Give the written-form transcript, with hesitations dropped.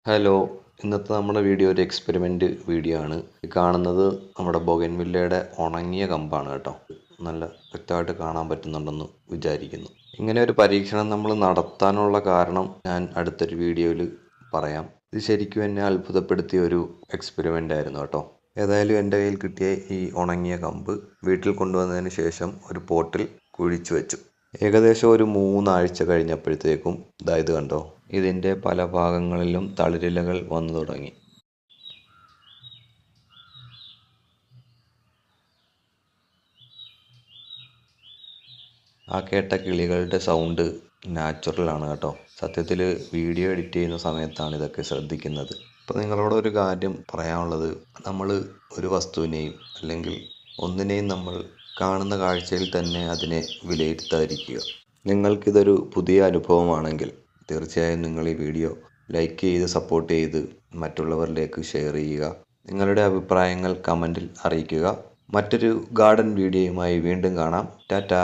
Hello, ഇന്നത്തെ നമ്മുടെ video ഒരു എക്സ്പെരിമെൻ്റ് വീഡിയോ ആണ്. ഈ കാണുന്നത് നമ്മുടെ ബൊഗൻവില്ലയുടെ ഉണങ്ങിയ കമ്പാണ് കേട്ടോ. നല്ല വ്യക്തമായിട്ട് കാണാൻ പറ്റുന്നുണ്ടെന്ന് വിചാരിക്കുന്നു. ഇങ്ങനെ ഒരു പരീക്ഷണം നമ്മൾ നടത്താനുള്ള കാരണം ഞാൻ അടുത്തൊരു വീഡിയോയിൽ പറയാം. ഇത് ശരിക്കും എന്നെ അത്ഭുതപ്പെടുത്തിയ ഒരു എക്സ്പെരിമെൻ്റ് ആയിരുന്നു കേട്ടോ. ഏതായാലും എൻ്റെ കയ്യിൽ കിട്ടിയ ഈ ഉണങ്ങിയ കമ്പ് വീട്ടിൽ കൊണ്ടുവന്നതിന് ശേഷം ഒരു പോട്ടിൽ കുഴിച്ചു വെച്ചു. ഏകദേശം ഒരു 3 ആഴ്ച കഴിഞ്ഞപ്പോഴത്തേക്കും ഇത് കണ്ടോ, ഇതിൻ്റെ പല ഭാഗങ്ങളിലും തളിരിലകൾ വന്നു തുടങ്ങി. ആ കേട്ട കിളികളുടെ സൗണ്ട് നാച്ചുറലാണ് കേട്ടോ. സത്യത്തിൽ വീഡിയോ എഡിറ്റ് ചെയ്യുന്ന സമയത്താണ് ഇതൊക്കെ ശ്രദ്ധിക്കുന്നത്. അപ്പോൾ നിങ്ങളോട് ഒരു കാര്യം പറയാനുള്ളത്, നമ്മൾ ഒരു വസ്തുവിനെയും അല്ലെങ്കിൽ ഒന്നിനെയും നമ്മൾ കാണുന്ന കാഴ്ചയിൽ തന്നെ അതിനെ വിലയിരുത്താതിരിക്കുക. നിങ്ങൾക്കിതൊരു പുതിയ അനുഭവമാണെങ്കിൽ തീർച്ചയായും നിങ്ങൾ ഈ വീഡിയോ ലൈക്ക് ചെയ്ത് സപ്പോർട്ട് ചെയ്ത് മറ്റുള്ളവരിലേക്ക് ഷെയർ ചെയ്യുക. നിങ്ങളുടെ അഭിപ്രായങ്ങൾ കമൻറ്റിൽ അറിയിക്കുക. മറ്റൊരു ഗാർഡൻ വീഡിയോയുമായി വീണ്ടും കാണാം. ടാറ്റാ.